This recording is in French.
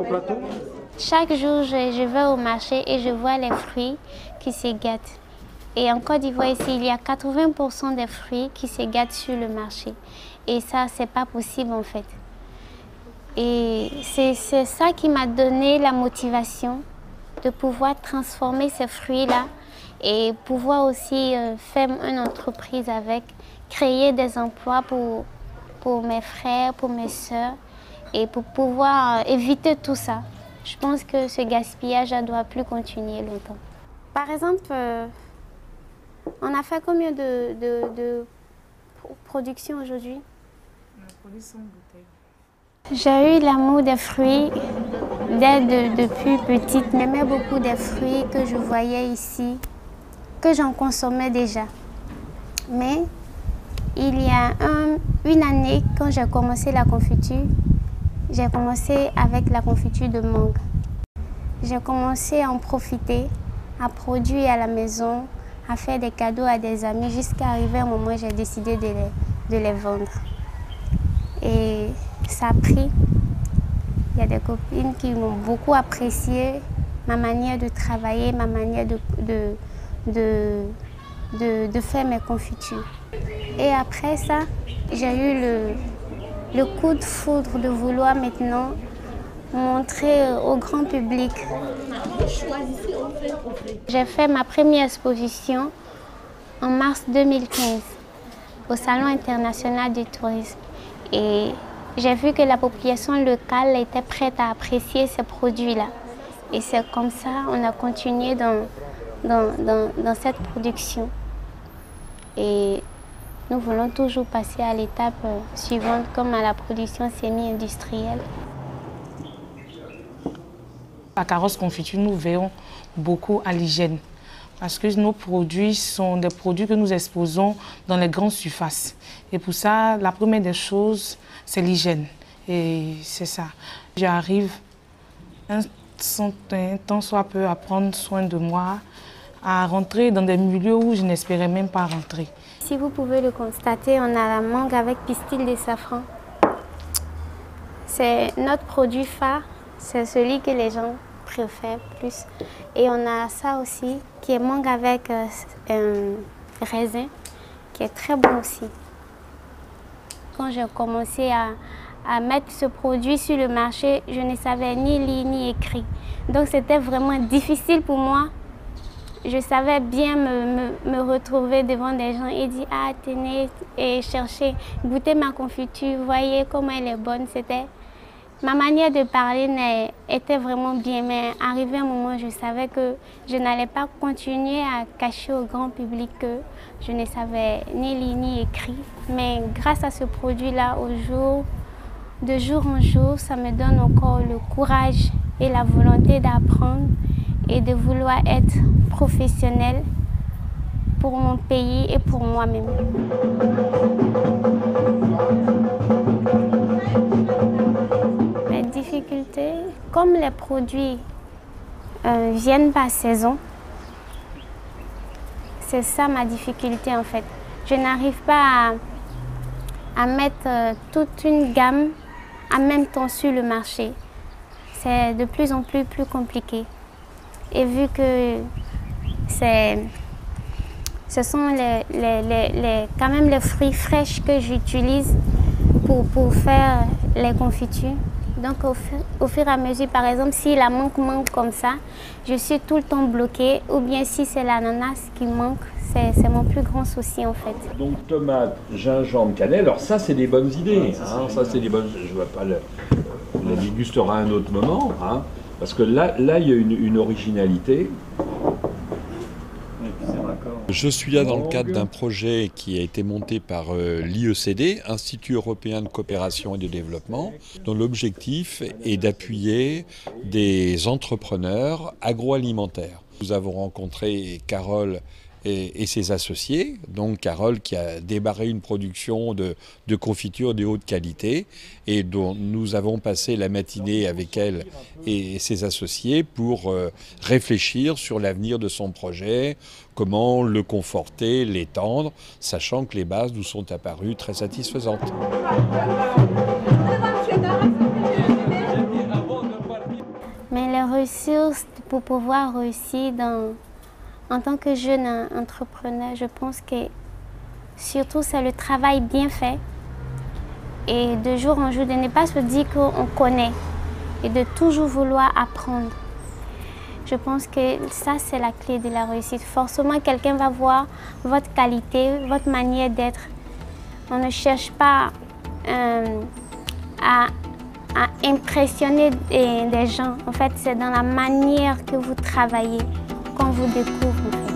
plateau? Chaque jour, je vais au marché et je vois les fruits qui se gâtent. Et en Côte d'Ivoire, ici, il y a 80% des fruits qui se gâtent sur le marché. Et ça, c'est pas possible en fait. Et c'est ça qui m'a donné la motivation de pouvoir transformer ces fruits-là et pouvoir aussi faire une entreprise avec, créer des emplois pour mes frères, pour mes sœurs et pour pouvoir éviter tout ça. Je pense que ce gaspillage ne doit plus continuer longtemps. Par exemple, on a fait combien de production aujourd'hui? On a produit 100 bouteilles. J'ai eu l'amour des fruits depuis petite. J'aimais beaucoup des fruits que je voyais ici, que j'en consommais déjà. Mais il y a une année, quand j'ai commencé la confiture, j'ai commencé avec la confiture de mangue. J'ai commencé à en profiter, à produire à la maison, à faire des cadeaux à des amis, jusqu'à arriver à un moment où j'ai décidé de les vendre. Et ça a pris. Il y a des copines qui m'ont beaucoup apprécié ma manière de travailler, ma manière de faire mes confitures. Et après ça, j'ai eu le coup de foudre de vouloir maintenant montrer au grand public. J'ai fait ma première exposition en mars 2015 au Salon international du tourisme. Et j'ai vu que la population locale était prête à apprécier ces produits-là. Et c'est comme ça qu'on a continué dans cette production. Et nous voulons toujours passer à l'étape suivante, comme à la production semi-industrielle. À Carrosse Confiture, nous veillons beaucoup à l'hygiène. Parce que nos produits sont des produits que nous exposons dans les grandes surfaces. Et pour ça, la première des choses, c'est l'hygiène. Et c'est ça. J'arrive un tant soit peu à prendre soin de moi, à rentrer dans des milieux où je n'espérais même pas rentrer. Si vous pouvez le constater, on a la mangue avec pistil de safran. C'est notre produit phare, c'est celui que les gens préfèrent plus. Et on a ça aussi, qui est mangue avec raisin, qui est très bon aussi. Quand j'ai commencé à mettre ce produit sur le marché, je ne savais ni lire ni écrire. Donc c'était vraiment difficile pour moi. Je savais bien me retrouver devant des gens et dire « Ah, tenez, et chercher, goûter ma confiture, voyez comment elle est bonne ». Ma manière de parler était vraiment bien, mais arrivé un moment, je savais que je n'allais pas continuer à cacher au grand public que je ne savais ni lire ni écrire. Mais grâce à ce produit-là, de jour en jour, ça me donne encore le courage et la volonté d'apprendre et de vouloir être professionnelle pour mon pays et pour moi-même. Les difficultés, comme les produits viennent par saison, c'est ça ma difficulté en fait. Je n'arrive pas à mettre toute une gamme en même temps sur le marché. C'est de plus en plus compliqué. Et vu que ce sont quand même les fruits fraîches que j'utilise pour faire les confitures. Donc au fur et à mesure, par exemple, si la mangue manque comme ça, je suis tout le temps bloquée. Ou bien si c'est l'ananas qui manque, c'est mon plus grand souci en fait. Donc tomates, gingembre, cannelle, alors ça c'est des bonnes idées. Hein, ça c'est des bonnes. Je ne vois pas on les dégustera à un autre moment. Hein, parce que là il y a une originalité. Je suis là dans le cadre d'un projet qui a été monté par l'IECD, Institut européen de coopération et de développement, dont l'objectif est d'appuyer des entrepreneurs agroalimentaires. Nous avons rencontré Carole et ses associés, donc Carole qui a démarré une production de confitures de haute qualité et dont nous avons passé la matinée avec elle et ses associés pour réfléchir sur l'avenir de son projet, comment le conforter, l'étendre, sachant que les bases nous sont apparues très satisfaisantes. pour pouvoir réussir en tant que jeune entrepreneur, je pense que surtout c'est le travail bien fait et de jour en jour de ne pas se dire qu'on connaît et de toujours vouloir apprendre. Je pense que ça c'est la clé de la réussite. Forcément quelqu'un va voir votre qualité, votre manière d'être. On ne cherche pas à impressionner des gens. En fait, c'est dans la manière que vous travaillez qu'on vous découvre.